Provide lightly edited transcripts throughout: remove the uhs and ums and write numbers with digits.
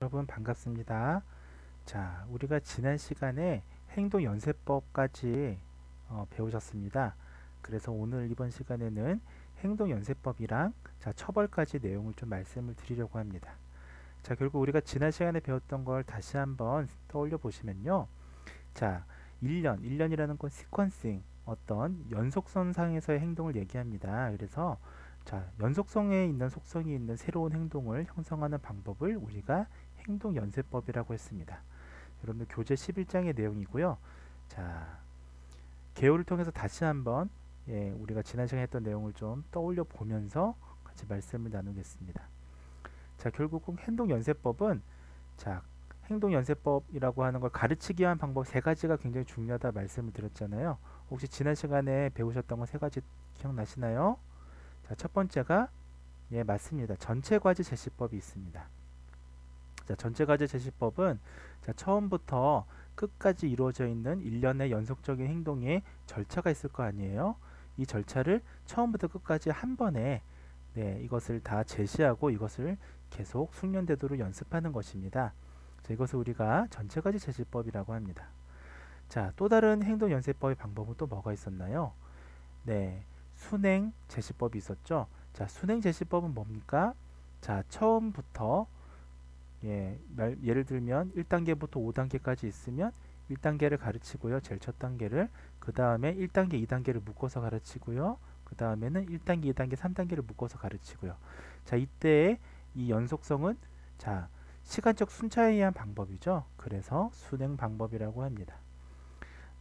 여러분 반갑습니다. 자, 우리가 지난 시간에 행동연세법까지 배우셨습니다. 그래서 오늘 이번 시간에는 행동연세법이랑 처벌까지 내용을 좀 말씀을 드리려고 합니다. 자, 결국 우리가 지난 시간에 배웠던 걸 다시 한번 떠올려 보시면요. 자, 1년이라는 건 시퀀싱, 어떤 연속선상에서의 행동을 얘기합니다. 그래서 연속성에 있는 속성이 있는 새로운 행동을 형성하는 방법을 우리가 행동연쇄법이라고 했습니다. 여러분들 교재 11장의 내용이고요. 자, 개요를 통해서 다시 한번 우리가 지난 시간에 했던 내용을 좀 떠올려 보면서 같이 말씀을 나누겠습니다. 자, 결국 행동연쇄법은 행동연쇄법이라고 하는 걸 가르치기 위한 방법 세 가지가 굉장히 중요하다 말씀을 드렸잖아요. 혹시 지난 시간에 배우셨던 거 세 가지 기억나시나요? 자, 첫 번째가 맞습니다. 전체과제 제시법이 있습니다. 자, 전체과제 제시법은 처음부터 끝까지 이루어져 있는 일련의 연속적인 행동의 절차가 있을 거 아니에요. 이 절차를 처음부터 끝까지 한 번에 이것을 다 제시하고 이것을 계속 숙련되도록 연습하는 것입니다. 자, 이것을 우리가 전체과제 제시법이라고 합니다. 자, 또 다른 행동연쇄법의 방법은 또 뭐가 있었나요? 순행 제시법이 있었죠. 자, 순행 제시법은 뭡니까? 자, 처음부터 예를 들면 1단계부터 5단계까지 있으면 1단계를 가르치고요. 제일 첫 단계를 그 다음에 1단계, 2단계를 묶어서 가르치고요. 그 다음에는 1단계, 2단계, 3단계를 묶어서 가르치고요. 자, 이때의 이 연속성은 시간적 순차에 의한 방법이죠. 그래서 순행 방법이라고 합니다.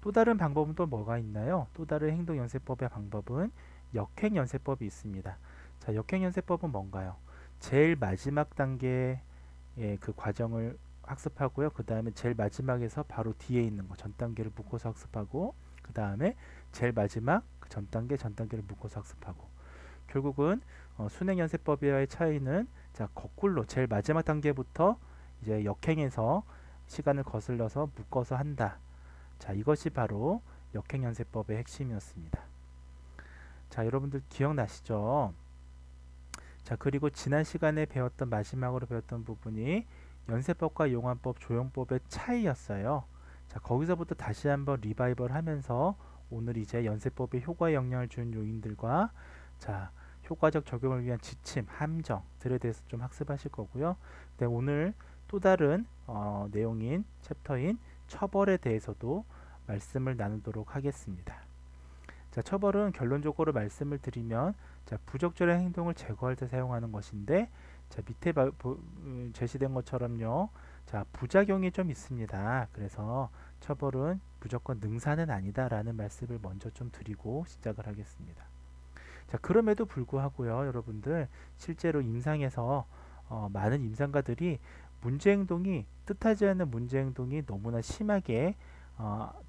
또 다른 방법은 또 뭐가 있나요? 또 다른 행동연쇄법의 방법은 역행연쇄법이 있습니다. 자, 역행연쇄법은 뭔가요? 제일 마지막 단계의 그 과정을 학습하고요. 그 다음에 제일 마지막에서 바로 뒤에 있는 거 전 단계를 묶어서 학습하고 그 다음에 제일 마지막 그 전 단계를 묶어서 학습하고 결국은 순행연쇄법과의 차이는 거꾸로 제일 마지막 단계부터 이제 역행해서 시간을 거슬러서 묶어서 한다. 자, 이것이 바로 역행연쇄법의 핵심이었습니다. 자, 여러분들 기억나시죠? 자, 그리고 지난 시간에 배웠던 마지막으로 배웠던 부분이 연쇄법과 용안법, 조용법의 차이였어요. 자, 거기서부터 다시 한번 리바이벌 하면서 오늘 이제 연쇄법의 효과에 영향을 주는 요인들과 효과적 적용을 위한 지침, 함정들에 대해서 좀 학습하실 거고요. 오늘 또 다른 내용인 챕터인 처벌에 대해서도 말씀을 나누도록 하겠습니다. 자, 처벌은 결론적으로 말씀을 드리면 부적절한 행동을 제거할 때 사용하는 것인데 밑에 제시된 것처럼요. 부작용이 좀 있습니다. 그래서 처벌은 무조건 능사는 아니다라는 말씀을 먼저 좀 드리고 시작을 하겠습니다. 자, 그럼에도 불구하고요. 여러분들 실제로 임상에서 많은 임상가들이 문제행동이 뜻하지 않는 문제행동이 너무나 심하게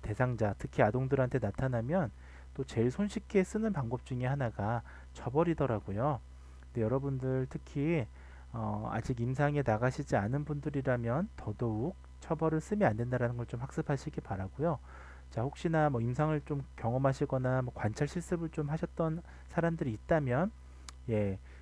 대상자, 특히 아동들한테 나타나면 또 제일 손쉽게 쓰는 방법 중에 하나가 처벌이더라고요. 근데 여러분들 특히 아직 임상에 나가시지 않은 분들이라면 더더욱 처벌을 쓰면 안 된다는 걸 좀 학습하시기 바라고요. 자, 혹시나 임상을 좀 경험하시거나 관찰 실습을 좀 하셨던 사람들이 있다면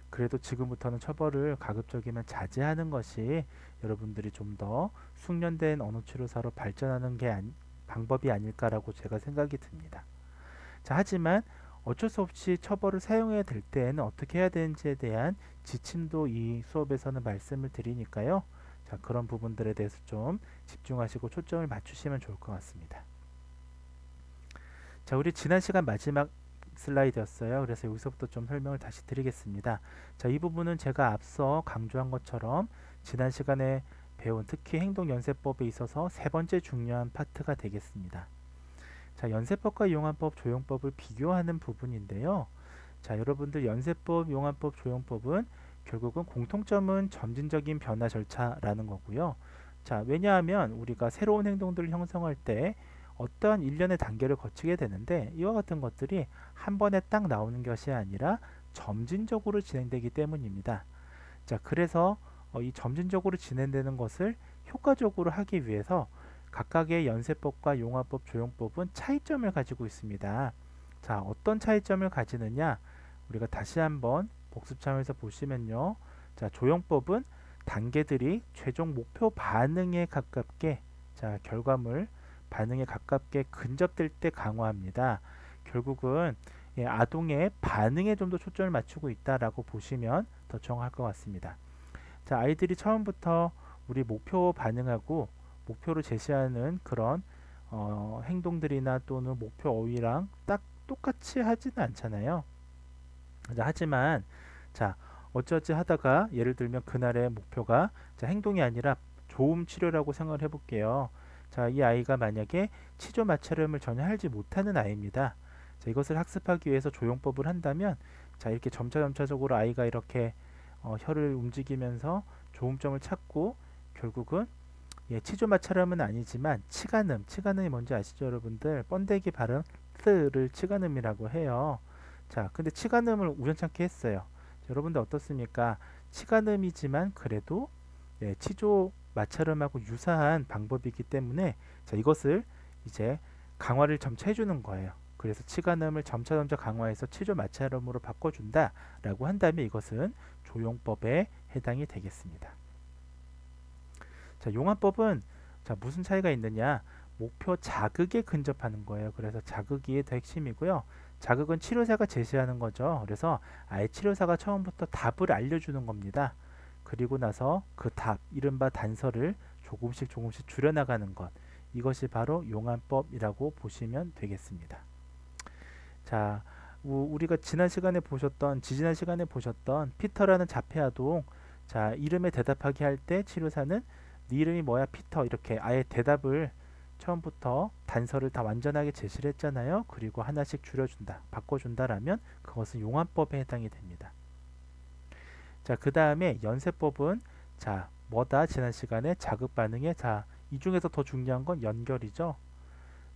그래도 지금부터는 처벌을 가급적이면 자제하는 것이 여러분들이 좀 더 숙련된 언어치료사로 발전하는 게 방법이 아닐까라고 제가 생각이 듭니다. 자, 하지만 어쩔 수 없이 처벌을 사용해야 될 때에는 어떻게 해야 되는지에 대한 지침도 이 수업에서는 말씀을 드리니까요. 자, 그런 부분들에 대해서 좀 집중하시고 초점을 맞추시면 좋을 것 같습니다. 자, 우리 지난 시간 마지막 슬라이드였어요. 그래서 여기서부터 좀 설명을 다시 드리겠습니다. 자, 이 부분은 제가 앞서 강조한 것처럼 지난 시간에 배운 특히 행동연쇄법에 있어서 세 번째 중요한 파트가 되겠습니다. 자, 연쇄법과 용안법, 조용법을 비교하는 부분인데요. 자, 여러분들 연쇄법, 용안법, 조용법은 결국은 공통점은 점진적인 변화 절차라는 거고요. 자, 왜냐하면 우리가 새로운 행동들을 형성할 때 어떠한 일련의 단계를 거치게 되는데 이와 같은 것들이 한 번에 딱 나오는 것이 아니라 점진적으로 진행되기 때문입니다. 자, 그래서 이 점진적으로 진행되는 것을 효과적으로 하기 위해서 각각의 연쇄법과 용화법, 조용법은 차이점을 가지고 있습니다. 자, 어떤 차이점을 가지느냐? 우리가 다시 한번 복습 차원에서 보시면요. 자, 조용법은 단계들이 최종 목표 반응에 가깝게, 자, 결과물 반응에 가깝게 근접될 때 강화합니다. 결국은 아동의 반응에 좀 더 초점을 맞추고 있다라고 보시면 더 정확할 것 같습니다. 자, 아이들이 처음부터 우리 목표 반응하고 목표를 제시하는 그런 행동들이나 또는 목표 어휘랑 딱 똑같이 하지는 않잖아요. 자, 하지만 자, 어쩌지 하다가 예를 들면 그날의 목표가 자, 행동이 아니라 좋음 치료라고 생각을 해볼게요. 자, 이 아이가 만약에 치조 마찰음을 전혀 알지 못하는 아이입니다. 자, 이것을 학습하기 위해서 조용법을 한다면 자, 이렇게 점차적으로 아이가 이렇게 혀를 움직이면서 조음점을 찾고 결국은 치조 마찰음은 아니지만 치간음이 뭔지 아시죠, 여러분들? 번데기 발음 스를 치간음이라고 해요. 자, 근데 치간음을 우연찮게 했어요. 자, 여러분들 어떻습니까? 치간음이지만 그래도 치조 마찰음하고 유사한 방법이기 때문에 자, 이것을 이제 강화를 점차 해주는 거예요. 그래서 치간음을 점차 강화해서 치조 마찰음으로 바꿔준다라고 한다면 이것은 조용법에 해당이 되겠습니다. 자, 용화법은 자, 무슨 차이가 있느냐? 목표 자극에 근접하는 거예요. 그래서 자극이 더 핵심이고요. 자극은 치료사가 제시하는 거죠. 그래서 아예 치료사가 처음부터 답을 알려주는 겁니다. 그리고 나서 그 답, 이른바 단서를 조금씩 줄여나가는 것. 이것이 바로 용안법이라고 보시면 되겠습니다. 자, 우리가 지지난 시간에 보셨던 피터라는 자폐아동, 자, 이름에 대답하게 할 때 치료사는 네 이름이 뭐야 피터 이렇게 아예 대답을 처음부터 단서를 다 완전하게 제시를 했잖아요. 그리고 하나씩 줄여준다, 바꿔준다라면 그것은 용안법에 해당이 됩니다. 자, 그 다음에 연세법은 자, 뭐다? 지난 시간에 자극 반응에 자, 이 중에서 더 중요한 건 연결이죠.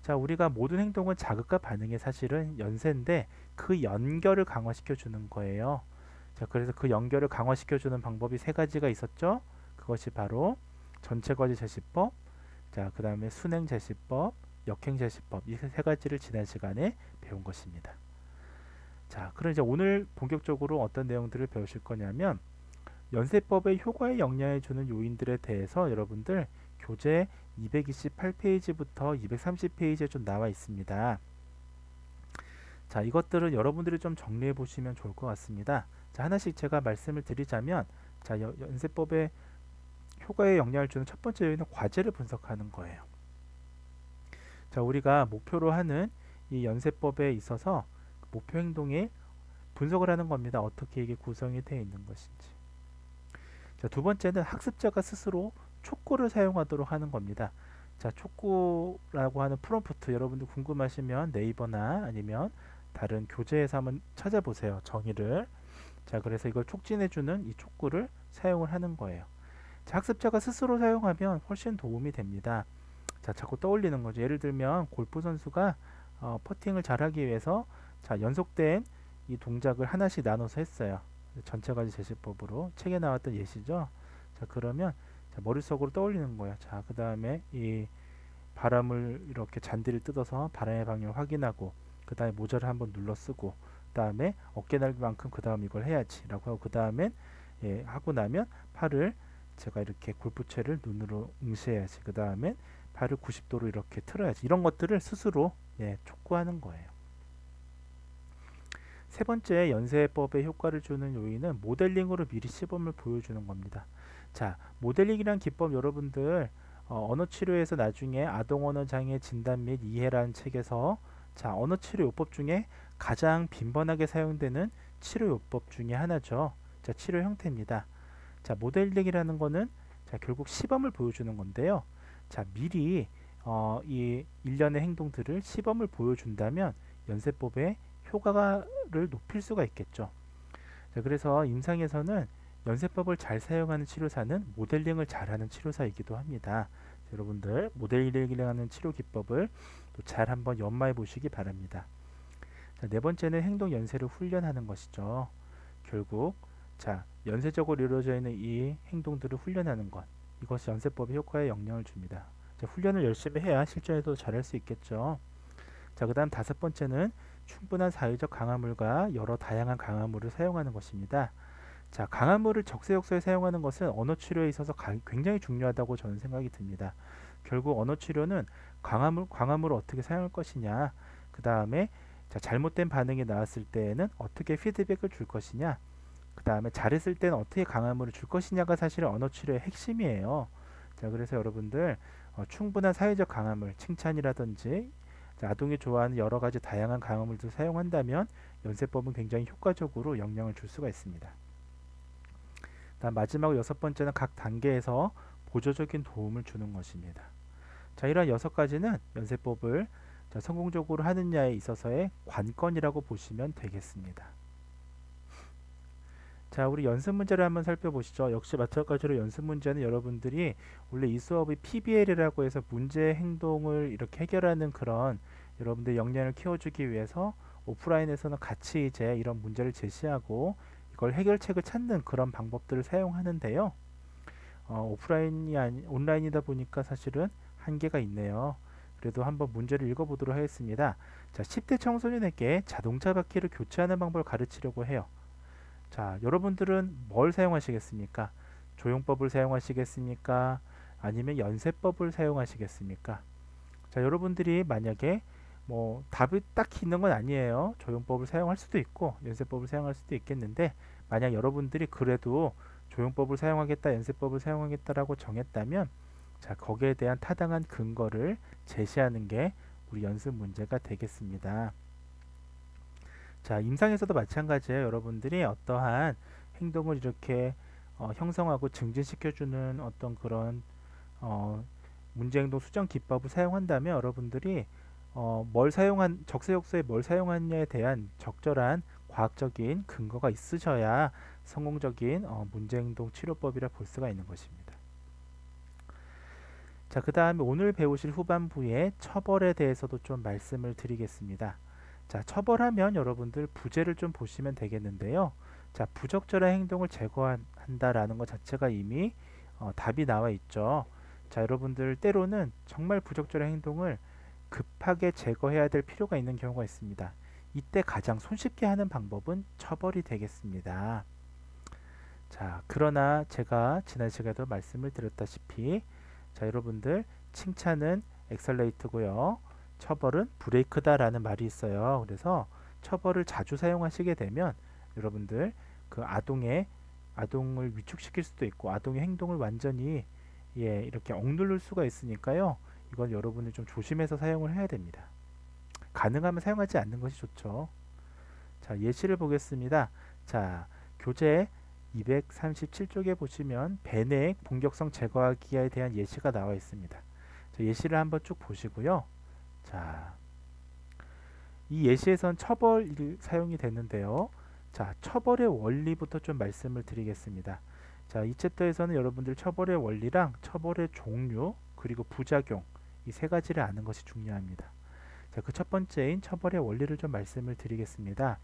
자, 우리가 모든 행동은 자극과 반응의 사실은 연세인데 그 연결을 강화시켜 주는 거예요. 자, 그래서 그 연결을 강화시켜 주는 방법이 세 가지가 있었죠. 그것이 바로 전체과제 제시법, 자, 그 다음에 순행 제시법, 역행 제시법, 이 세 가지를 지난 시간에 배운 것입니다. 자, 그럼 이제 오늘 본격적으로 어떤 내용들을 배우실 거냐면 연세법의 효과에 영향을 주는 요인들에 대해서 여러분들 교재 228페이지부터 230페이지에 좀 나와 있습니다. 자, 이것들은 여러분들이 좀 정리해 보시면 좋을 것 같습니다. 자, 하나씩 제가 말씀을 드리자면 자, 연세법의 효과에 영향을 주는 첫 번째 요인은 과제를 분석하는 거예요. 자, 우리가 목표로 하는 이 연세법에 있어서 목표 행동에 분석을 하는 겁니다. 어떻게 이게 구성이 되어 있는 것인지. 자, 두 번째는 학습자가 스스로 촉구를 사용하도록 하는 겁니다. 자, 촉구라고 하는 프롬프트 여러분들 궁금하시면 네이버나 아니면 다른 교재에서 한번 찾아보세요. 정의를. 자, 그래서 이걸 촉진해주는 이 촉구를 사용을 하는 거예요. 자, 학습자가 스스로 사용하면 훨씬 도움이 됩니다. 자, 자꾸 떠올리는 거죠. 예를 들면 골프 선수가 퍼팅을 잘하기 위해서 자, 연속된 이 동작을 하나씩 나눠서 했어요. 전체과제 제시법으로 책에 나왔던 예시죠. 자, 그러면 자, 머릿속으로 떠올리는 거예요. 자, 그 다음에 이 바람을 이렇게 잔디를 뜯어서 바람의 방향을 확인하고 그 다음에 모자를 한번 눌러 쓰고 그 다음에 어깨 넓이만큼 그 다음 이걸 해야지 라고 하고 그 다음엔 하고 나면 팔을 제가 이렇게 골프채를 눈으로 응시해야지 그 다음엔 팔을 90도로 이렇게 틀어야지 이런 것들을 스스로 촉구하는 거예요. 세 번째 연세법의 효과를 주는 요인은 모델링으로 미리 시범을 보여주는 겁니다. 자, 모델링이란 기법 여러분들 언어치료에서 나중에 아동언어장애 진단 및 이해라는 책에서 자, 언어치료요법 중에 가장 빈번하게 사용되는 치료요법 중에 하나죠. 자, 치료 형태입니다. 자, 모델링이라는 거는 자, 결국 시범을 보여주는 건데요. 자, 미리 이 일련의 행동들을 시범을 보여준다면 연세법의 효과를 높일 수가 있겠죠. 자, 그래서 임상에서는 연세법을 잘 사용하는 치료사는 모델링을 잘하는 치료사이기도 합니다. 자, 여러분들 모델링이라는 치료 기법을 또 잘 한번 연마해 보시기 바랍니다. 자, 네 번째는 행동 연세를 훈련하는 것이죠. 결국 자, 연쇄적으로 이루어져 있는 이 행동들을 훈련하는 것, 이것이 연세법의 효과에 영향을 줍니다. 자, 훈련을 열심히 해야 실전에도 잘할 수 있겠죠. 자, 그 다음 다섯 번째는 충분한 사회적 강화물과 여러 다양한 강화물을 사용하는 것입니다. 자, 강화물을 적세적소에 사용하는 것은 언어 치료에 있어서 굉장히 중요하다고 저는 생각이 듭니다. 결국 언어 치료는 강화물을 어떻게 사용할 것이냐, 그 다음에 자, 잘못된 반응이 나왔을 때에는 어떻게 피드백을 줄 것이냐, 그 다음에 잘했을 때는 어떻게 강화물을 줄 것이냐가 사실 언어 치료의 핵심이에요. 자, 그래서 여러분들 충분한 사회적 강화물, 칭찬이라든지 자, 아동이 좋아하는 여러 가지 다양한 강화물도 사용한다면 연세법은 굉장히 효과적으로 영향을 줄 수가 있습니다. 다음 마지막 여섯 번째는 각 단계에서 보조적인 도움을 주는 것입니다. 자, 이러한 여섯 가지는 연세법을 자, 성공적으로 하느냐에 있어서의 관건이라고 보시면 되겠습니다. 자, 우리 연습 문제를 한번 살펴보시죠. 역시 마찬가지로 연습 문제는 여러분들이 원래 이 수업이 PBL이라고 해서 문제 행동을 이렇게 해결하는 그런 여러분들 역량을 키워주기 위해서 오프라인에서는 같이 이제 이런 문제를 제시하고 이걸 해결책을 찾는 그런 방법들을 사용하는데요. 오프라인이 온라인이다 보니까 사실은 한계가 있네요. 그래도 한번 문제를 읽어보도록 하겠습니다. 자, 10대 청소년에게 자동차 바퀴를 교체하는 방법을 가르치려고 해요. 자, 여러분들은 뭘 사용하시겠습니까? 조용법을 사용하시겠습니까? 아니면 연세법을 사용하시겠습니까? 자, 여러분들이 만약에 뭐 답이 딱히 있는 건 아니에요. 조용법을 사용할 수도 있고 연세법을 사용할 수도 있겠는데 만약 여러분들이 그래도 조용법을 사용하겠다, 연세법을 사용하겠다라고 정했다면 자, 거기에 대한 타당한 근거를 제시하는 게 우리 연습 문제가 되겠습니다. 자, 임상에서도 마찬가지예요. 여러분들이 어떠한 행동을 이렇게 형성하고 증진시켜주는 어떤 그런 문제행동 수정 기법을 사용한다면 여러분들이 적세적소에 뭘 사용하느냐에 대한 적절한 과학적인 근거가 있으셔야 성공적인 문제행동 치료법이라 볼 수가 있는 것입니다. 자, 그 다음에 오늘 배우실 후반부에 처벌에 대해서도 좀 말씀을 드리겠습니다. 자, 처벌하면 여러분들 부제를 좀 보시면 되겠는데요. 자, 부적절한 행동을 제거한다라는 것 자체가 이미 답이 나와 있죠. 자, 여러분들 때로는 정말 부적절한 행동을 급하게 제거해야 될 필요가 있는 경우가 있습니다. 이때 가장 손쉽게 하는 방법은 처벌이 되겠습니다. 자, 그러나 제가 지난 시간에도 말씀을 드렸다시피 자, 여러분들 칭찬은 엑셀레이트고요. 처벌은 브레이크다라는 말이 있어요. 그래서 처벌을 자주 사용하시게 되면 여러분들 그 아동을 위축시킬 수도 있고 아동의 행동을 완전히 이렇게 억누를 수가 있으니까요. 이건 여러분이 좀 조심해서 사용을 해야 됩니다. 가능하면 사용하지 않는 것이 좋죠. 자, 예시를 보겠습니다. 자, 교재 237쪽에 보시면 배내의 공격성 제거하기에 대한 예시가 나와 있습니다. 자, 예시를 한번 쭉 보시고요. 자, 이 예시에선 처벌이 사용이 되는데요. 자, 처벌의 원리부터 좀 말씀을 드리겠습니다. 자, 이 챕터에서는 여러분들 처벌의 원리랑 처벌의 종류 그리고 부작용 이 세 가지를 아는 것이 중요합니다. 자, 그 첫 번째인 처벌의 원리를 좀 말씀을 드리겠습니다.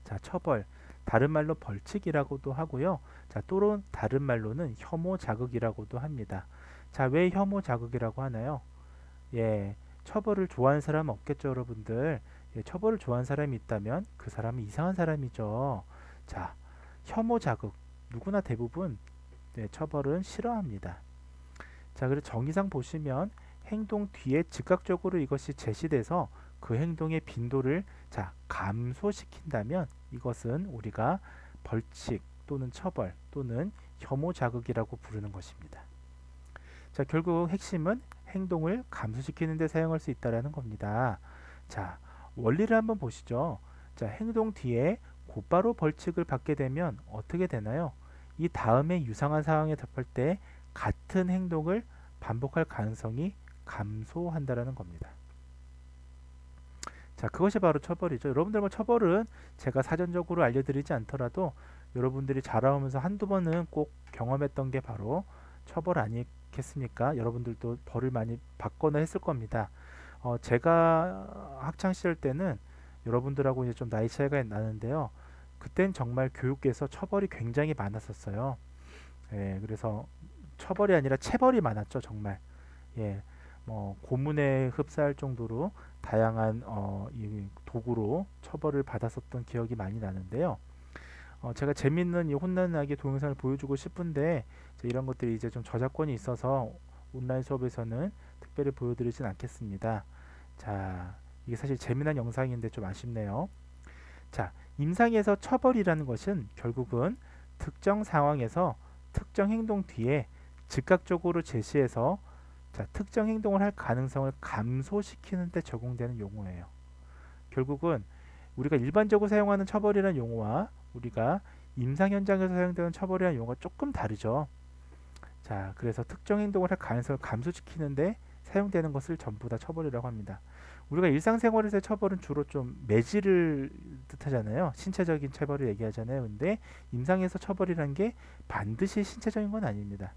자, 처벌 다른 말로 벌칙이라고도 하고요. 자, 또는 다른 말로는 혐오 자극이라고도 합니다. 자, 왜 혐오 자극이라고 하나요? 처벌을 좋아하는 사람은 없겠죠, 여러분들. 처벌을 좋아하는 사람이 있다면 그 사람은 이상한 사람이죠. 자, 혐오 자극 누구나 대부분 처벌은 싫어합니다. 자, 그리고 정의상 보시면 행동 뒤에 즉각적으로 이것이 제시돼서 그 행동의 빈도를 감소시킨다면 이것은 우리가 벌칙 또는 처벌 또는 혐오 자극이라고 부르는 것입니다. 자, 결국 핵심은 행동을 감소시키는 데 사용할 수 있다는 겁니다. 자, 원리를 한번 보시죠. 자, 행동 뒤에 곧바로 벌칙을 받게 되면 어떻게 되나요? 이 다음에 유사한 상황에 접할 때 같은 행동을 반복할 가능성이 감소한다는 겁니다. 자, 그것이 바로 처벌이죠. 여러분들 뭐 처벌은 제가 사전적으로 알려드리지 않더라도 여러분들이 자라오면서 한두 번은 꼭 경험했던 게 바로 처벌 아니겠습니까? 여러분들도 벌을 많이 받거나 했을 겁니다. 제가 학창 시절 때는 여러분들하고 이제 좀 나이 차이가 나는데요. 그땐 정말 교육에서 처벌이 굉장히 많았었어요. 그래서 처벌이 아니라 체벌이 많았죠, 정말. 뭐 고문에 흡사할 정도로 다양한 이 도구로 처벌을 받았었던 기억이 많이 나는데요. 제가 재밌는 이 혼나는 아기 동영상을 보여주고 싶은데 이런 것들이 이제 좀 저작권이 있어서 온라인 수업에서는 특별히 보여드리진 않겠습니다. 자, 이게 사실 재미난 영상인데 좀 아쉽네요. 자, 임상에서 처벌이라는 것은 결국은 특정 상황에서 특정 행동 뒤에 즉각적으로 제시해서 특정 행동을 할 가능성을 감소시키는 데 적용되는 용어예요. 결국은 우리가 일반적으로 사용하는 처벌이라는 용어와 우리가 임상 현장에서 사용되는 처벌이라는 용어가 조금 다르죠. 자, 그래서 특정 행동을 할 가능성을 감소시키는데 사용되는 것을 전부 다 처벌이라고 합니다. 우리가 일상생활에서의 처벌은 주로 좀 매질을 뜻하잖아요. 신체적인 처벌을 얘기하잖아요. 근데 임상에서 처벌이라는 게 반드시 신체적인 건 아닙니다.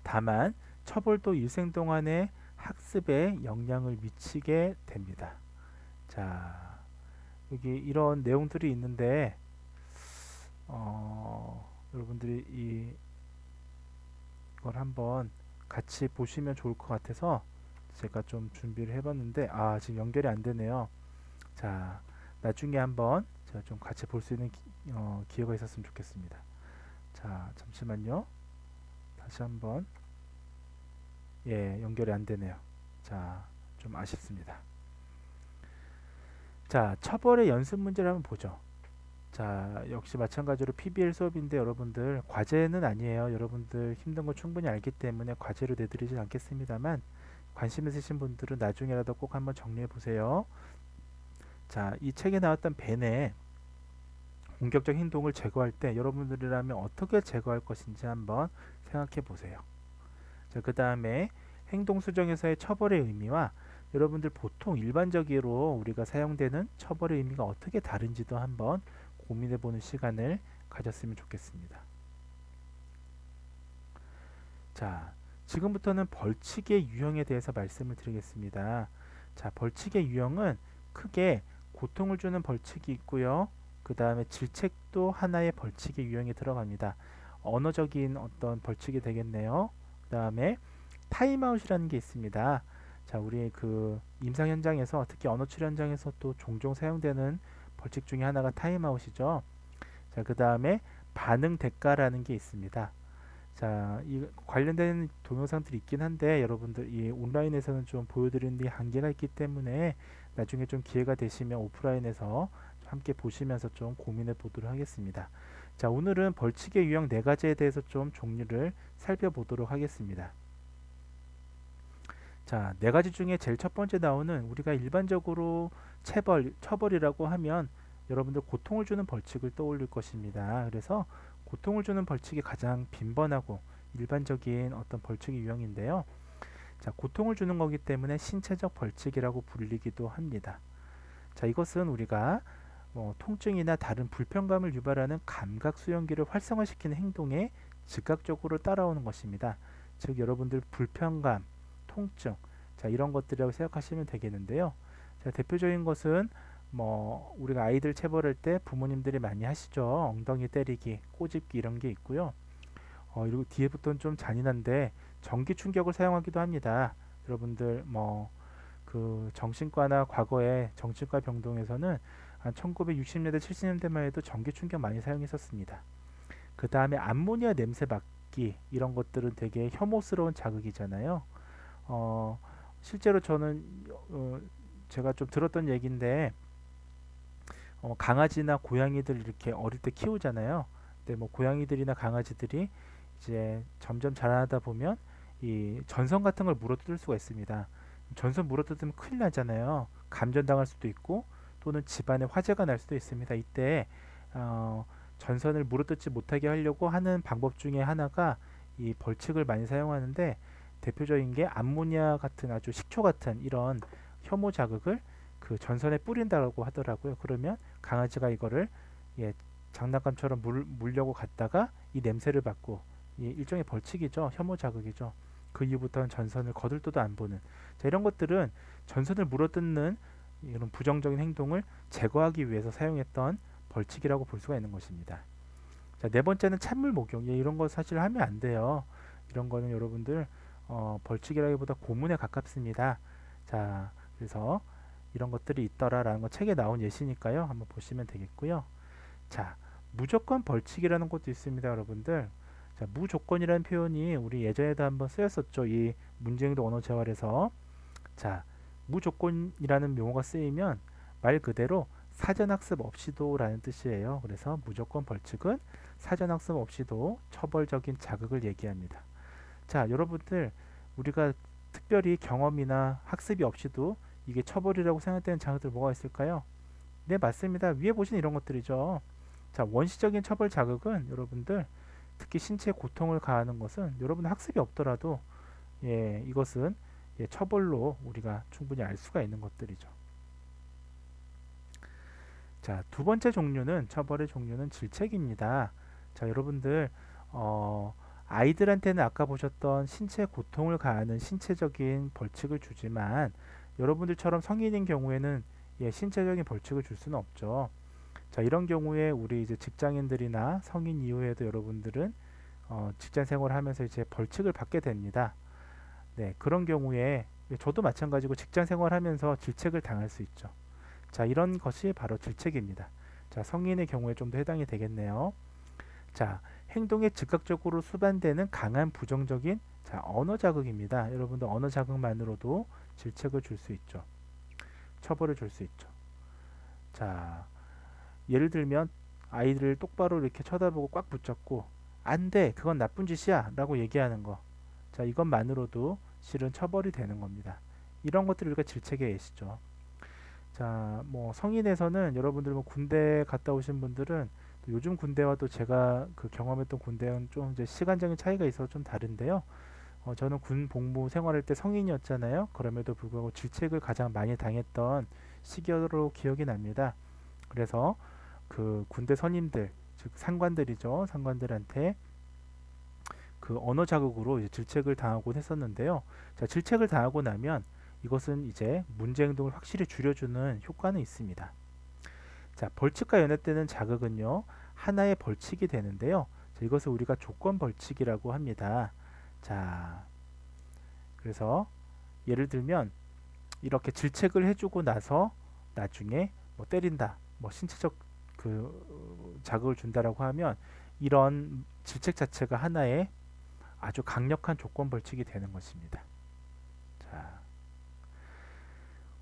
다만 처벌도 일생 동안의 학습에 영향을 미치게 됩니다. 자, 여기 이런 내용들이 있는데 여러분들이 이걸 한번 같이 보시면 좋을 것 같아서 제가 좀 준비를 해봤는데 지금 연결이 안 되네요. 자, 나중에 한번 제가 좀 같이 볼 수 있는 기회가 있었으면 좋겠습니다. 자, 잠시만요. 다시 한번. 예, 연결이 안 되네요. 자, 좀 아쉽습니다. 자, 처벌의 연습 문제를 한번 보죠. 자, 역시 마찬가지로 PBL 수업인데 여러분들 과제는 아니에요. 여러분들 힘든 거 충분히 알기 때문에 과제로 내드리진 않겠습니다만 관심 있으신 분들은 나중에라도 꼭 한번 정리해 보세요. 자, 이 책에 나왔던 벤의 공격적 행동을 제거할 때 여러분들이라면 어떻게 제거할 것인지 한번 생각해 보세요. 자, 그 다음에 행동 수정에서의 처벌의 의미와 여러분들 보통 일반적으로 우리가 사용되는 처벌의 의미가 어떻게 다른지도 한번 고민해 보는 시간을 가졌으면 좋겠습니다. 자, 지금부터는 벌칙의 유형에 대해서 말씀을 드리겠습니다. 자, 벌칙의 유형은 크게 고통을 주는 벌칙이 있고요. 그 다음에 질책도 하나의 벌칙의 유형에 들어갑니다. 언어적인 어떤 벌칙이 되겠네요. 그 다음에 타임아웃이라는 게 있습니다. 자, 우리 그 임상 현장에서 특히 언어 치료 현장에서 또 종종 사용되는 벌칙 중에 하나가 타임아웃이죠. 자, 그 다음에 반응 대가라는 게 있습니다. 자, 이 관련된 동영상들이 있긴 한데 여러분들 이 온라인에서는 좀 보여드리는 데 한계가 있기 때문에 나중에 좀 기회가 되시면 오프라인에서 함께 보시면서 좀 고민해 보도록 하겠습니다. 자, 오늘은 벌칙의 유형 4가지에 대해서 좀 종류를 살펴보도록 하겠습니다. 자, 4가지 중에 제일 첫 번째 나오는 우리가 일반적으로 처벌이라고 하면 여러분들 고통을 주는 벌칙을 떠올릴 것입니다. 그래서 고통을 주는 벌칙이 가장 빈번하고 일반적인 어떤 벌칙의 유형인데요. 자, 고통을 주는 거기 때문에 신체적 벌칙이라고 불리기도 합니다. 자, 이것은 우리가 통증이나 다른 불편감을 유발하는 감각 수용기를 활성화시키는 행동에 즉각적으로 따라오는 것입니다. 즉 여러분들 불편감, 통증, 자, 이런 것들이라고 생각하시면 되겠는데요. 자, 대표적인 것은 우리가 아이들 체벌할 때 부모님들이 많이 하시죠. 엉덩이 때리기, 꼬집기 이런 게 있고요. 그리고 뒤에부터는 좀 잔인한데 전기 충격을 사용하기도 합니다. 여러분들 그 정신과나 과거에 정신과 병동에서는 한 1960년대 70년대만 해도 전기 충격 많이 사용했었습니다. 그 다음에 암모니아 냄새 맡기 이런 것들은 되게 혐오스러운 자극이잖아요. 실제로 저는 제가 좀 들었던 얘기인데 강아지나 고양이들 이렇게 어릴 때 키우잖아요. 근데 고양이들이나 강아지들이 이제 점점 자라다 보면 이 전선 같은 걸 물어뜯을 수가 있습니다. 전선 물어뜯으면 큰일 나잖아요. 감전당할 수도 있고 또는 집안에 화재가 날 수도 있습니다. 이때 전선을 물어뜯지 못하게 하려고 하는 방법 중에 하나가 이 벌칙을 많이 사용하는데 대표적인 게 암모니아 같은 아주 식초 같은 이런 혐오 자극을 그 전선에 뿌린다고 하더라고요. 그러면 강아지가 이거를 장난감처럼 물려고 갔다가 이 냄새를 맡고 일종의 벌칙이죠. 혐오 자극이죠. 그 이후부터는 전선을 거들떠도 안 보는. 자, 이런 것들은 전선을 물어뜯는 이런 부정적인 행동을 제거하기 위해서 사용했던 벌칙이라고 볼 수가 있는 것입니다. 자, 4번째는 찬물 목욕. 이런 거 사실 하면 안 돼요. 이런 거는 여러분들 벌칙이라기보다 고문에 가깝습니다. 자, 그래서 이런 것들이 있더라라는 거 책에 나온 예시니까요. 한번 보시면 되겠고요. 자, 무조건 벌칙이라는 것도 있습니다, 여러분들. 자, 무조건이라는 표현이 우리 예전에도 한번 쓰였었죠. 이 문제행동 언어 재활에서. 자, 무조건이라는 용어가 쓰이면 말 그대로 사전학습 없이도 라는 뜻이에요. 그래서 무조건 벌칙은 사전학습 없이도 처벌적인 자극을 얘기합니다. 자, 여러분들 우리가 특별히 경험이나 학습이 없이도 이게 처벌이라고 생각되는 자극들 뭐가 있을까요? 네, 맞습니다. 위에 보신 이런 것들이죠. 자, 원시적인 처벌 자극은 여러분들 특히 신체 고통을 가하는 것은 여러분 학습이 없더라도 이것은 처벌로 우리가 충분히 알 수가 있는 것들이죠. 자, 두 번째 종류는 처벌의 종류는 질책입니다. 자, 여러분들 아이들한테는 아까 보셨던 신체 고통을 가하는 신체적인 벌칙을 주지만 여러분들처럼 성인인 경우에는 신체적인 벌칙을 줄 수는 없죠. 자, 이런 경우에 우리 이제 직장인들이나 성인 이후에도 여러분들은 직장 생활을 하면서 이제 벌칙을 받게 됩니다. 네, 그런 경우에 저도 마찬가지고 직장 생활하면서 질책을 당할 수 있죠. 자, 이런 것이 바로 질책입니다. 자, 성인의 경우에 좀 더 해당이 되겠네요. 자, 행동에 즉각적으로 수반되는 강한 부정적인 언어 자극입니다. 여러분들 언어 자극만으로도 질책을 줄 수 있죠. 처벌을 줄 수 있죠. 자, 예를 들면 아이들을 똑바로 이렇게 쳐다보고 꽉 붙잡고 안 돼, 그건 나쁜 짓이야 라고 얘기하는 거. 자, 이것만으로도 실은 처벌이 되는 겁니다. 이런 것들을 우리가 질책의 예시죠. 자, 뭐 성인에서는 여러분들 뭐 군대 갔다 오신 분들은 또 요즘 군대와 또 제가 그 경험했던 군대는 좀 이제 시간적인 차이가 있어서 좀 다른데요. 저는 군 복무 생활할 때 성인이었잖아요. 그럼에도 불구하고 질책을 가장 많이 당했던 시기로 기억이 납니다. 그래서 그 군대 선임들, 즉 상관들이죠. 상관들한테 그 언어 자극으로 이제 질책을 당하곤 했었는데요. 자, 질책을 당하고 나면 이것은 이제 문제 행동을 확실히 줄여주는 효과는 있습니다. 자, 벌칙과 연합되는 자극은요, 하나의 벌칙이 되는데요. 자, 이것을 우리가 조건 벌칙이라고 합니다. 자, 그래서 예를 들면 이렇게 질책을 해주고 나서 나중에 뭐 때린다, 뭐 신체적 그 자극을 준다라고 하면 이런 질책 자체가 하나의 아주 강력한 조건 벌칙이 되는 것입니다. 자,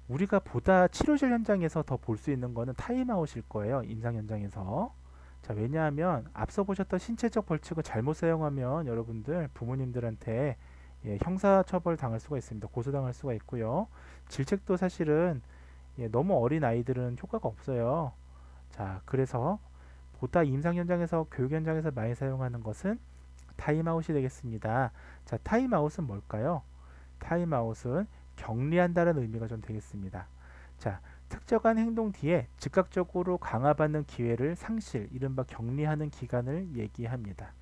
우리가 보다 치료실 현장에서 더 볼 수 있는 거는 타임아웃일 거예요. 임상 현장에서. 자, 왜냐하면 앞서 보셨던 신체적 벌칙을 잘못 사용하면 여러분들 부모님들한테 형사처벌 당할 수가 있습니다. 고소당할 수가 있고요. 질책도 사실은 너무 어린 아이들은 효과가 없어요. 자, 그래서 보다 임상 현장에서 교육 현장에서 많이 사용하는 것은 타임아웃이 되겠습니다. 자, 타임아웃은 뭘까요? 타임아웃은 격리한다는 의미가 좀 되겠습니다. 자, 특정한 행동 뒤에 즉각적으로 강화받는 기회를 상실, 이른바 격리하는 기간을 얘기합니다.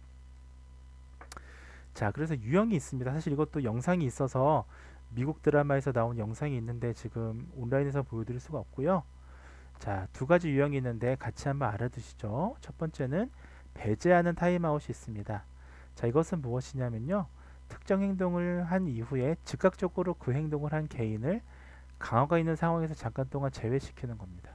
자, 그래서 유형이 있습니다. 사실 이것도 영상이 있어서 미국 드라마에서 나온 영상이 있는데 지금 온라인에서 보여드릴 수가 없고요. 자, 두 가지 유형이 있는데 같이 한번 알아두시죠. 첫 번째는 배제하는 타임아웃이 있습니다. 자, 이것은 무엇이냐면요. 특정 행동을 한 이후에 즉각적으로 그 행동을 한 개인을 강화가 있는 상황에서 잠깐 동안 제외시키는 겁니다.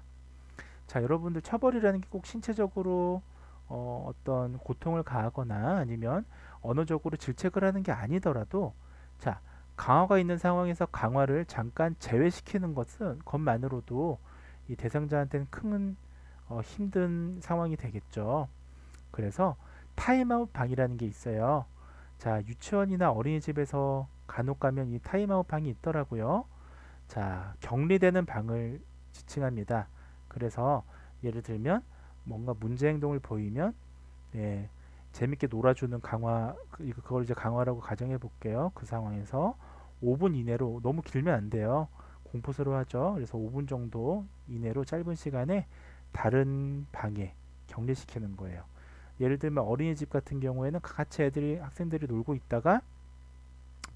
자, 여러분들 처벌이라는 게 꼭 신체적으로 어떤 고통을 가하거나 아니면 언어적으로 질책을 하는 게 아니더라도 자, 강화가 있는 상황에서 강화를 잠깐 제외시키는 것만으로도 이 대상자한테는 큰 힘든 상황이 되겠죠. 그래서 타임아웃 방이라는 게 있어요. 자, 유치원이나 어린이집에서 간혹 가면 이 타임아웃 방이 있더라고요. 자, 격리되는 방을 지칭합니다. 그래서 예를 들면 뭔가 문제 행동을 보이면 재밌게 놀아주는 강화, 그걸 이제 강화라고 가정해 볼게요. 그 상황에서 5분 이내로, 너무 길면 안 돼요. 공포스러워하죠. 그래서 5분 정도 이내로 짧은 시간에 다른 방에 격리시키는 거예요. 예를 들면 어린이집 같은 경우에는 같이 학생들이 놀고 있다가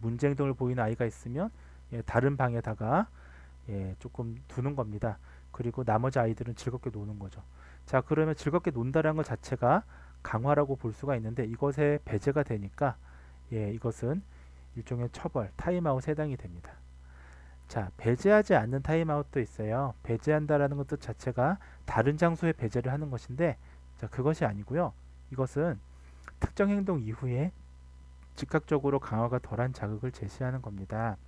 문제 행동을 보이는 아이가 있으면 다른 방에다가 조금 두는 겁니다. 그리고 나머지 아이들은 즐겁게 노는 거죠. 자, 그러면 즐겁게 논다라는 것 자체가 강화라고 볼 수가 있는데 이것에 배제가 되니까 이것은 일종의 처벌, 타임아웃에 해당이 됩니다. 자, 배제하지 않는 타임아웃도 있어요. 배제한다라는 것 자체가 다른 장소에 배제를 하는 것인데 자, 그것이 아니고요. 이것은 특정 행동 이후에 즉각적으로 강화가 덜한 자극을 제시하는 겁니다.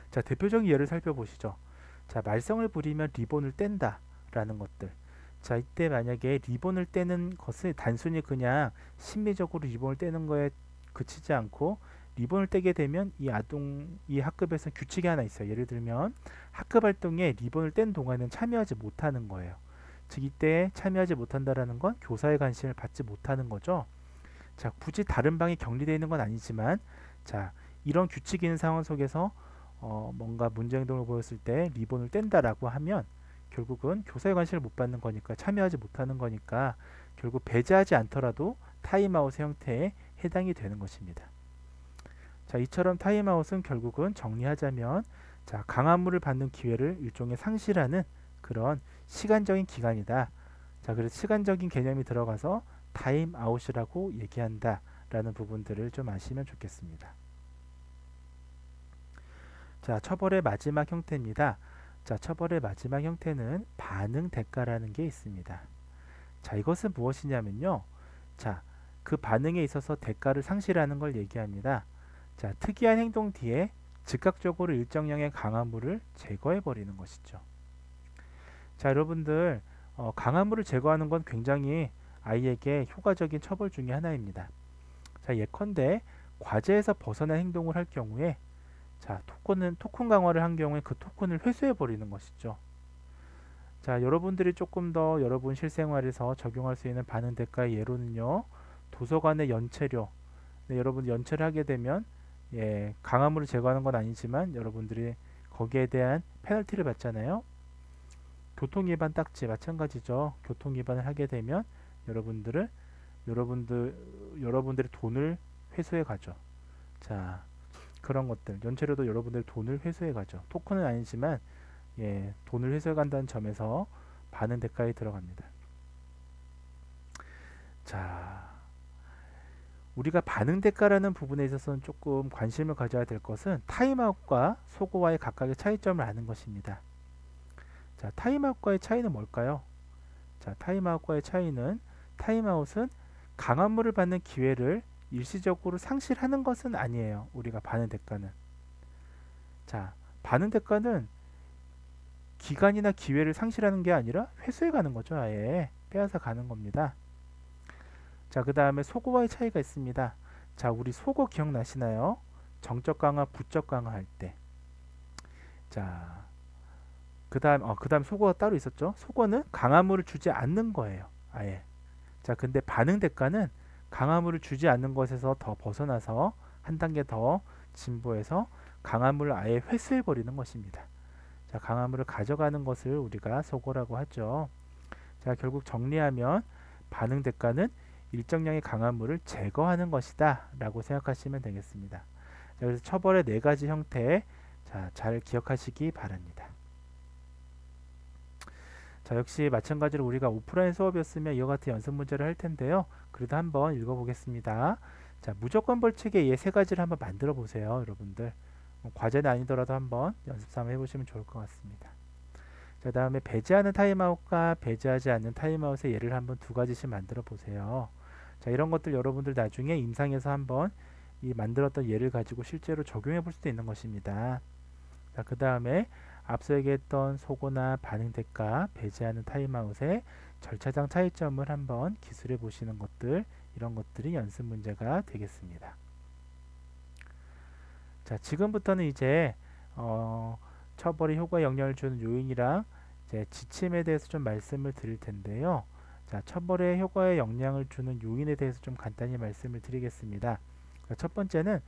자, 대표적인 예를 살펴보시죠. 자, 말썽을 부리면 리본을 뗀다 라는 것들. 자, 이때 만약에 리본을 떼는 것을 단순히 그냥 심미적으로 리본을 떼는 거에 그치지 않고 리본을 떼게 되면 이 학급에서 규칙이 하나 있어요. 예를 들면 학급 활동에 리본을 뗀 동안은 참여하지 못하는 거예요. 즉 이때 참여하지 못한다라는 건 교사의 관심을 받지 못하는 거죠. 자, 굳이 다른 방이 격리되어 있는 건 아니지만, 자, 이런 규칙이 있는 상황 속에서 뭔가 문제 행동을 보였을 때 리본을 뗀다라고 하면 결국은 교사의 관심을 못 받는 거니까, 참여하지 못하는 거니까 결국 배제하지 않더라도 타임아웃의 형태에 해당이 되는 것입니다. 자, 이처럼 타임아웃은 결국은 정리하자면, 자, 강화물을 받는 기회를 일종의 상실하는 그런 시간적인 기간이다. 자, 그래서 시간적인 개념이 들어가서 타임아웃이라고 얘기한다 라는 부분들을 좀 아시면 좋겠습니다. 자, 처벌의 마지막 형태입니다. 자, 처벌의 마지막 형태는 반응 대가라는 게 있습니다. 자, 이것은 무엇이냐면요. 자, 그 반응에 있어서 대가를 상실하는 걸 얘기합니다. 자, 특이한 행동 뒤에 즉각적으로 일정량의 강화물을 제거해 버리는 것이죠. 자, 여러분들 강화물을 제거하는 건 굉장히 아이에게 효과적인 처벌 중에 하나입니다. 자, 예컨대 과제에서 벗어난 행동을 할 경우에, 자, 토큰 강화를 한 경우에 그 토큰을 회수해 버리는 것이죠. 자, 여러분들이 조금 더 여러분 실생활에서 적용할 수 있는 반응 대가의 예로는요, 도서관의 연체료. 네, 여러분 연체를 하게 되면, 예, 강화물을 제거하는 건 아니지만 여러분들이 거기에 대한 페널티를 받잖아요. 교통위반 딱지 마찬가지죠. 교통위반을 하게 되면 여러분들의 돈을 회수해 가죠. 자, 그런 것들, 연체료도 여러분들의 돈을 회수해 가죠. 토큰은 아니지만, 예, 돈을 회수해 간다는 점에서 반응 대가에 들어갑니다. 자, 우리가 반응 대가라는 부분에 있어서는 조금 관심을 가져야 될 것은 타임아웃과 소거와의 각각의 차이점을 아는 것입니다. 자, 타임아웃과의 차이는 뭘까요? 자, 타임아웃과의 차이는, 타임아웃은 강화물을 받는 기회를 일시적으로 상실하는 것은 아니에요. 우리가 반응 대가는. 자, 반응 대가는 기간이나 기회를 상실하는 게 아니라 회수해 가는 거죠. 아예 빼앗아 가는 겁니다. 자, 그 다음에 소거와의 차이가 있습니다. 자, 우리 소거 기억나시나요? 정적 강화, 부적 강화 할 때. 자, 그 다음 소거가 따로 있었죠. 소거는 강화물을 주지 않는 거예요. 아예. 자, 근데 반응 대가는 강화물을 주지 않는 것에서 더 벗어나서 한 단계 더 진보해서 강화물을 아예 회수해 버리는 것입니다. 자, 강화물을 가져가는 것을 우리가 소거라고 하죠. 자, 결국 정리하면 반응 대가는 일정량의 강화물을 제거하는 것이다 라고 생각하시면 되겠습니다. 자, 그래서 처벌의 4가지 형태, 자, 잘 기억하시기 바랍니다. 자, 역시 마찬가지로 우리가 오프라인 수업이었으면 이와 같은 연습 문제를 할 텐데요. 그래도 한번 읽어보겠습니다. 자, 무조건 벌칙의 예 3가지를 한번 만들어 보세요. 여러분들. 과제는 아니더라도 한번 연습 삼아 해보시면 좋을 것 같습니다. 자, 다음에 배제하는 타임아웃과 배제하지 않는 타임아웃의 예를 한번 2가지씩 만들어 보세요. 자, 이런 것들 여러분들 나중에 임상에서 한번 이 만들었던 예를 가지고 실제로 적용해 볼 수도 있는 것입니다. 자, 그 다음에 앞서 얘기했던 소거나 반응 대가, 배제하는 타임아웃의 절차상 차이점을 한번 기술해 보시는 것들, 이런 것들이 연습 문제가 되겠습니다. 자, 지금부터는 이제 처벌의 효과 영향을 주는 요인이랑 이제 지침에 대해서 좀 말씀을 드릴 텐데요. 자, 처벌의 효과에 영향을 주는 요인에 대해서 좀 간단히 말씀을 드리겠습니다. 자, 첫 번째는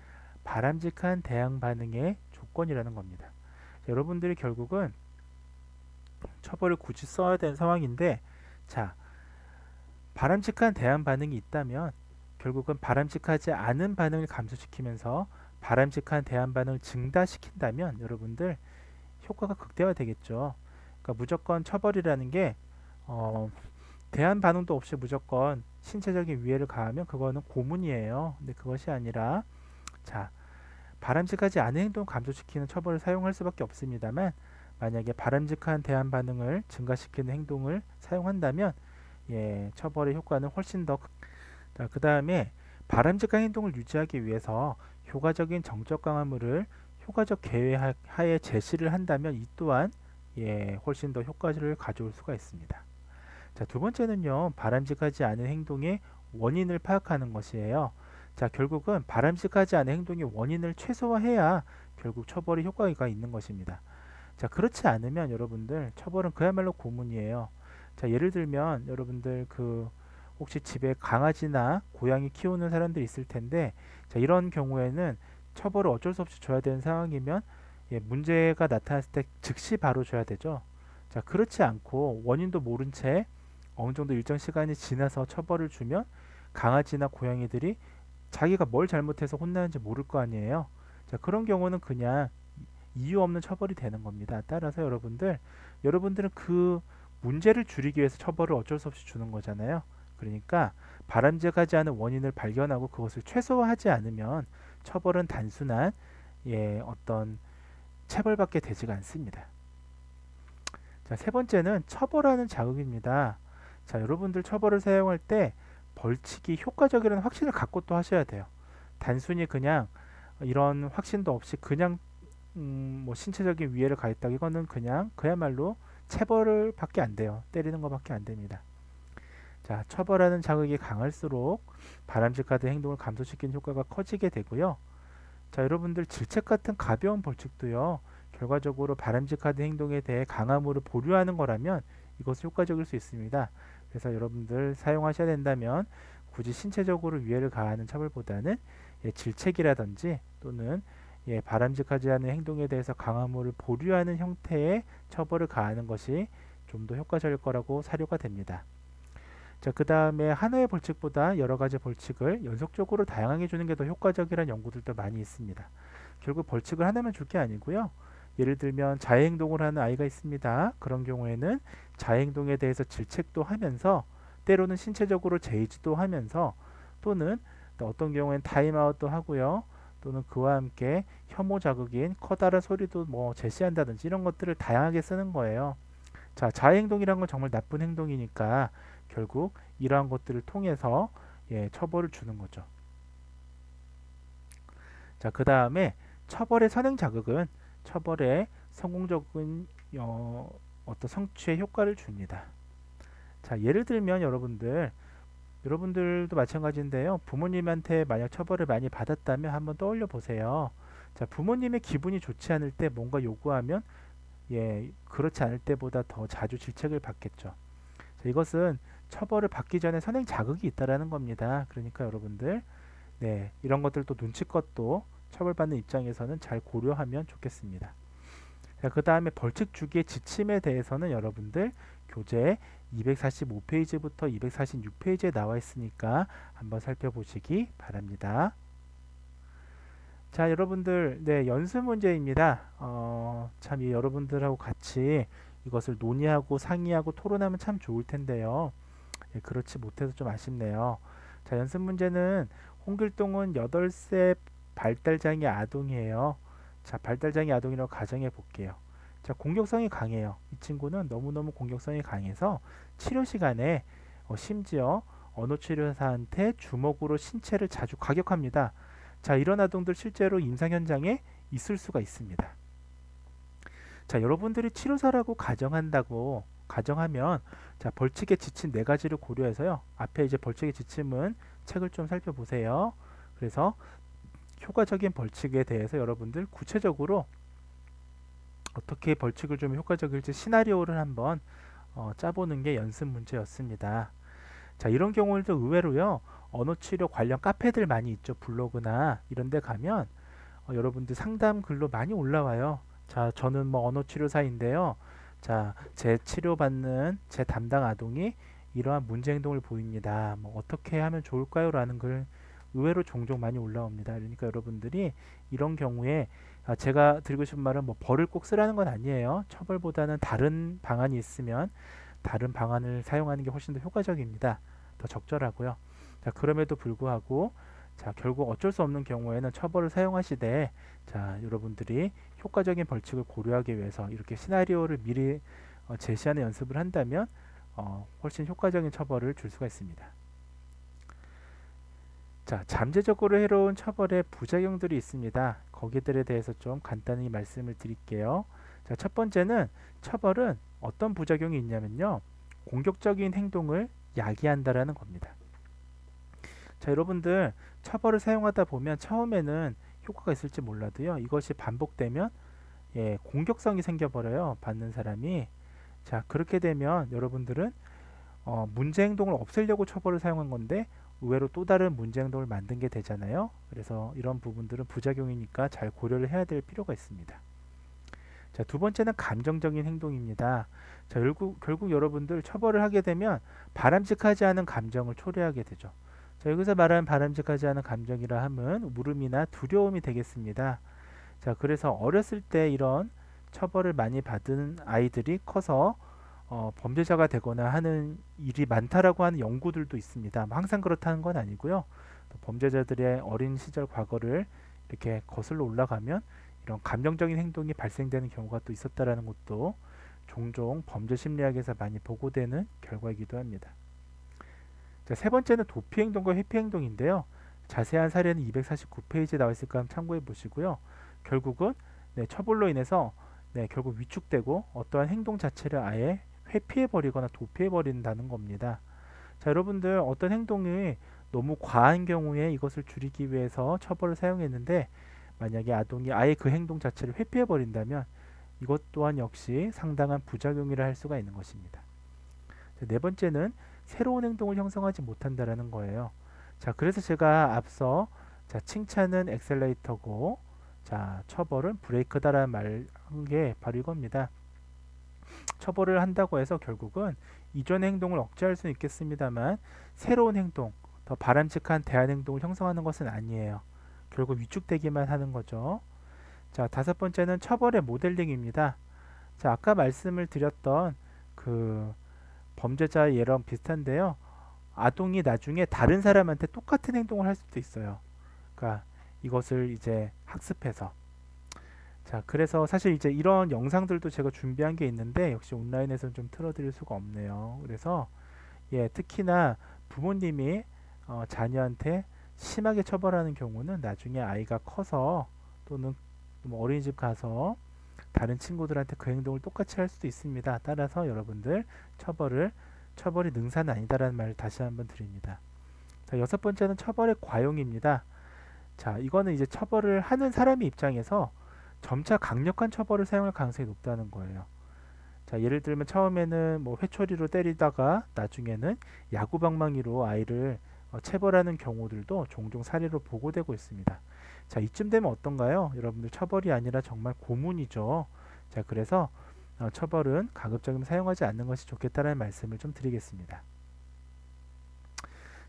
바람직한 대항 반응의 조건이라는 겁니다. 자, 여러분들이 결국은 처벌을 굳이 써야 되는 상황인데, 자, 바람직한 대항 반응이 있다면 결국은 바람직하지 않은 반응을 감소시키면서 바람직한 대항 반응을 증가시킨다면 여러분들 효과가 극대화되겠죠. 그러니까 무조건 처벌이라는 게 대항 반응도 없이 무조건 신체적인 위해를 가하면 그거는 고문이에요. 근데 그것이 아니라, 자, 바람직하지 않은 행동을 감소시키는 처벌을 사용할 수밖에 없습니다만, 만약에 바람직한 대항 반응을 증가시키는 행동을 사용한다면 처벌의 효과는 훨씬 더 그 다음에 바람직한 행동을 유지하기 위해서 효과적인 정적 강화물을 효과적 계획 하에 제시를 한다면 이 또한 훨씬 더 효과를 가져올 수가 있습니다. 자, 두 번째는요, 바람직하지 않은 행동의 원인을 파악하는 것이에요. 자, 결국은 바람직하지 않은 행동의 원인을 최소화해야 결국 처벌의 효과가 있는 것입니다. 자, 그렇지 않으면 여러분들 처벌은 그야말로 고문이에요. 자, 예를 들면 여러분들 혹시 집에 강아지나 고양이 키우는 사람들이 있을 텐데, 자, 이런 경우에는 처벌을 어쩔 수 없이 줘야 되는 상황이면 문제가 나타났을 때 즉시 바로 줘야 되죠. 자, 그렇지 않고 원인도 모른 채 어느 정도 일정 시간이 지나서 처벌을 주면 강아지나 고양이들이 자기가 뭘 잘못해서 혼나는지 모를 거 아니에요. 자, 그런 경우는 그냥 이유 없는 처벌이 되는 겁니다. 따라서 여러분들은 그 문제를 줄이기 위해서 처벌을 어쩔 수 없이 주는 거잖아요. 그러니까 바람직하지 않은 원인을 발견하고 그것을 최소화하지 않으면 처벌은 단순한 어떤 체벌밖에 되지가 않습니다. 자, 세 번째는 처벌하는 자극입니다. 자, 여러분들 처벌을 사용할 때 벌칙이 효과적이라는 확신을 갖고 또 하셔야 돼요. 단순히 그냥 이런 확신도 없이 그냥 뭐 신체적인 위해를 가했다, 이거는 그냥 그야말로 체벌을 밖에 안 돼요. 때리는 것밖에 안 됩니다. 자, 처벌하는 자극이 강할수록 바람직하던 행동을 감소시키는 효과가 커지게 되고요. 자, 여러분들 질책 같은 가벼운 벌칙도요, 결과적으로 바람직하던 행동에 대해 강함으로 보류하는 거라면 이것은 효과적일 수 있습니다. 그래서 여러분들 사용하셔야 된다면 굳이 신체적으로 위해를 가하는 처벌보다는 질책이라든지 또는 바람직하지 않은 행동에 대해서 강함을 보류하는 형태의 처벌을 가하는 것이 좀 더 효과적일 거라고 사료가 됩니다. 자, 그 다음에 하나의 벌칙보다 여러 가지 벌칙을 연속적으로 다양하게 주는 게 더 효과적이라는 연구들도 많이 있습니다. 결국 벌칙을 하나만 줄 게 아니고요. 예를 들면 자해행동을 하는 아이가 있습니다. 그런 경우에는 자해행동에 대해서 질책도 하면서 때로는 신체적으로 제지도 하면서 또는 또 어떤 경우에는 타임아웃도 하고요. 또는 그와 함께 혐오 자극인 커다란 소리도 뭐 제시한다든지 이런 것들을 다양하게 쓰는 거예요. 자, 자해행동이란 건 정말 나쁜 행동이니까 결국 이러한 것들을 통해서 처벌을 주는 거죠. 자, 그 다음에 처벌의 선행 자극은 처벌의 성공적인 어떤 성취의 효과를 줍니다. 자, 예를 들면 여러분들도 마찬가지인데요. 부모님한테 만약 처벌을 많이 받았다면 한번 떠올려 보세요. 자, 부모님의 기분이 좋지 않을 때 뭔가 요구하면 그렇지 않을 때보다 더 자주 질책을 받겠죠. 자, 이것은 처벌을 받기 전에 선행 자극이 있다라는 겁니다. 그러니까 여러분들 이런 것들도 눈치껏 또 처벌받는 입장에서는 잘 고려하면 좋겠습니다. 자, 그 다음에 벌칙 주기의 지침에 대해서는 여러분들 교재 245페이지부터 246페이지에 나와 있으니까 한번 살펴보시기 바랍니다. 자, 여러분들 연습 문제입니다. 참 여러분들하고 같이 이것을 논의하고 상의하고 토론하면 참 좋을 텐데요. 그렇지 못해서 좀 아쉽네요. 자, 연습 문제는 홍길동은 8세 발달장애 아동이에요. 자, 발달장애 아동이라고 가정해 볼게요. 자, 공격성이 강해요. 이 친구는 너무너무 공격성이 강해서 치료 시간에 심지어 언어치료사한테 주먹으로 신체를 자주 가격합니다. 자, 이런 아동들 실제로 임상 현장에 있을 수가 있습니다. 자, 여러분들이 치료사라고 가정하면 자, 벌칙의 지침 4가지를 고려해서요. 앞에 이제 벌칙의 지침은 책을 좀 살펴보세요. 그래서 효과적인 벌칙에 대해서 여러분들 구체적으로 어떻게 벌칙을 좀 효과적일지 시나리오를 한번 짜보는 게 연습 문제였습니다. 자, 이런 경우에도 의외로요. 언어치료 관련 카페들 많이 있죠. 블로그나 이런 데 가면 여러분들 상담 글로 많이 올라와요. 자, 저는 뭐 언어치료사인데요. 자, 제 치료받는 제 담당 아동이 이러한 문제 행동을 보입니다. 뭐 어떻게 하면 좋을까요? 라는 글 의외로 종종 많이 올라옵니다. 그러니까 여러분들이 이런 경우에 제가 드리고 싶은 말은 뭐 벌을 꼭 쓰라는 건 아니에요. 처벌보다는 다른 방안이 있으면 다른 방안을 사용하는 게 훨씬 더 효과적입니다. 더 적절하고요. 자, 그럼에도 불구하고 자, 결국 어쩔 수 없는 경우에는 처벌을 사용하시되 자, 여러분들이 효과적인 벌칙을 고려하기 위해서 이렇게 시나리오를 미리 제시하는 연습을 한다면 훨씬 효과적인 처벌을 줄 수가 있습니다. 자, 잠재적으로 해로운 처벌의 부작용들이 있습니다. 거기들에 대해서 좀 간단히 말씀을 드릴게요. 자, 첫 번째는 처벌은 어떤 부작용이 있냐면요. 공격적인 행동을 야기한다라는 겁니다. 자, 여러분들 처벌을 사용하다 보면 처음에는 효과가 있을지 몰라도요. 이것이 반복되면 공격성이 생겨버려요. 받는 사람이. 자, 그렇게 되면 여러분들은 문제 행동을 없애려고 처벌을 사용한 건데 의외로 또 다른 문제 행동을 만든 게 되잖아요. 그래서 이런 부분들은 부작용이니까 잘 고려를 해야 될 필요가 있습니다. 자, 두 번째는 감정적인 행동입니다. 자, 결국 여러분들 처벌을 하게 되면 바람직하지 않은 감정을 초래하게 되죠. 자, 여기서 말하는 바람직하지 않은 감정이라 함은 물음이나 두려움이 되겠습니다. 자, 그래서 어렸을 때 이런 처벌을 많이 받은 아이들이 커서 범죄자가 되거나 하는 일이 많다라고 하는 연구들도 있습니다. 항상 그렇다는 건 아니고요. 또 범죄자들의 어린 시절 과거를 이렇게 거슬러 올라가면 이런 감정적인 행동이 발생되는 경우가 또 있었다라는 것도 종종 범죄 심리학에서 많이 보고되는 결과이기도 합니다. 자, 세 번째는 도피 행동과 회피 행동인데요. 자세한 사례는 249페이지에 나와 있으니까 한번 참고해 보시고요. 결국은 처벌로 인해서 결국 위축되고 어떠한 행동 자체를 아예 회피해 버리거나 도피해 버린다는 겁니다. 자, 여러분들 어떤 행동이 너무 과한 경우에 이것을 줄이기 위해서 처벌을 사용했는데 만약에 아동이 아예 그 행동 자체를 회피해 버린다면 이것 또한 역시 상당한 부작용이라 할 수가 있는 것입니다. 자, 네 번째는 새로운 행동을 형성하지 못한다라는 거예요. 자, 그래서 제가 앞서 칭찬은 엑셀레이터고 처벌은 브레이크다라는 말 한 게 바로 이겁니다. 처벌을 한다고 해서 결국은 이전의 행동을 억제할 수는 있겠습니다만 새로운 행동, 더 바람직한 대안 행동을 형성하는 것은 아니에요. 결국 위축되기만 하는 거죠. 자, 다섯 번째는 처벌의 모델링입니다. 자, 아까 말씀을 드렸던 그 범죄자 예랑 비슷한데요. 아동이 나중에 다른 사람한테 똑같은 행동을 할 수도 있어요. 그러니까 이것을 이제 학습해서. 자, 그래서 사실 이제 이런 영상들도 제가 준비한 게 있는데 역시 온라인에서는 좀 틀어드릴 수가 없네요. 그래서 특히나 부모님이 자녀한테 심하게 처벌하는 경우는 나중에 아이가 커서 또는 어린이집 가서 다른 친구들한테 그 행동을 똑같이 할 수도 있습니다. 따라서 여러분들 처벌이 능사는 아니다라는 말을 다시 한번 드립니다. 자, 여섯 번째는 처벌의 과용입니다. 자, 이거는 이제 처벌을 하는 사람의 입장에서 점차 강력한 처벌을 사용할 가능성이 높다는 거예요. 자, 예를 들면 처음에는 회초리로 때리다가 나중에는 야구방망이로 아이를 체벌하는 경우들도 종종 사례로 보고되고 있습니다. 자, 이쯤 되면 어떤가요? 여러분들 처벌이 아니라 정말 고문이죠. 자, 그래서 처벌은 가급적이면 사용하지 않는 것이 좋겠다는 말씀을 좀 드리겠습니다.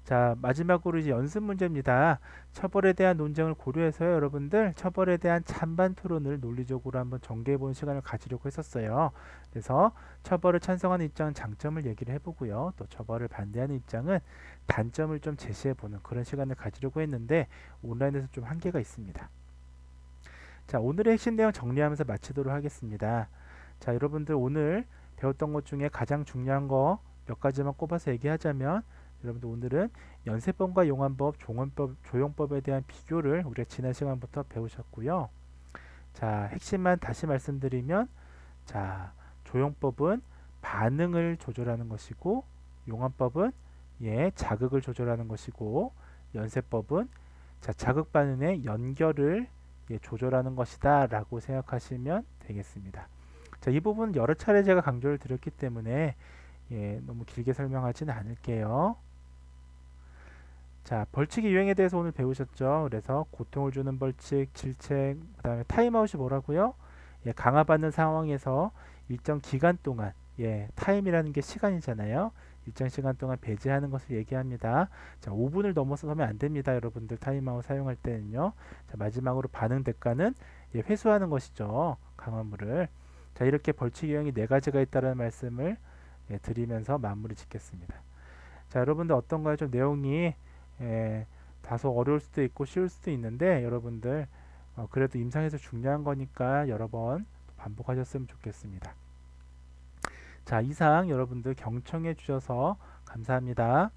자, 마지막으로 이제 연습 문제입니다. 처벌에 대한 논쟁을 고려해서요, 여러분들 처벌에 대한 찬반 토론을 논리적으로 한번 전개해 보는 시간을 가지려고 했었어요. 그래서 처벌을 찬성하는 입장은 장점을 얘기를 해보고요, 또 처벌을 반대하는 입장은 단점을 좀 제시해 보는 그런 시간을 가지려고 했는데 온라인에서 좀 한계가 있습니다. 자, 오늘의 핵심 내용 정리하면서 마치도록 하겠습니다. 자, 여러분들 오늘 배웠던 것 중에 가장 중요한 거 몇 가지만 꼽아서 얘기하자면 여러분들 오늘은 연쇄범과 용환법, 조용법에 대한 비교를 우리가 지난 시간부터 배우셨고요. 자, 핵심만 다시 말씀드리면 조용법은 반응을 조절하는 것이고 용환법은 자극을 조절하는 것이고 연쇄법은 자극 반응의 연결을 조절하는 것이다 라고 생각하시면 되겠습니다. 자, 이 부분 여러 차례 제가 강조를 드렸기 때문에 너무 길게 설명하지는 않을게요. 자, 벌칙의 유형에 대해서 오늘 배우셨죠. 그래서 고통을 주는 벌칙, 질책, 그 다음에 타임아웃이 뭐라고요? 강화받는 상황에서 일정 기간 동안 타임이라는 게 시간이잖아요. 일정 시간 동안 배제하는 것을 얘기합니다. 자, 5분을 넘어서면 안 됩니다. 여러분들 타임아웃 사용할 때는요. 자, 마지막으로 반응 대가는 회수하는 것이죠. 강화물을. 자, 이렇게 벌칙 유형이 4가지가 있다는 말씀을 드리면서 마무리 짓겠습니다. 자, 여러분들 어떤가요? 좀 내용이 다소 어려울 수도 있고 쉬울 수도 있는데 여러분들 그래도 임상에서 중요한 거니까 여러 번 반복하셨으면 좋겠습니다. 자, 이상 여러분들 경청해 주셔서 감사합니다.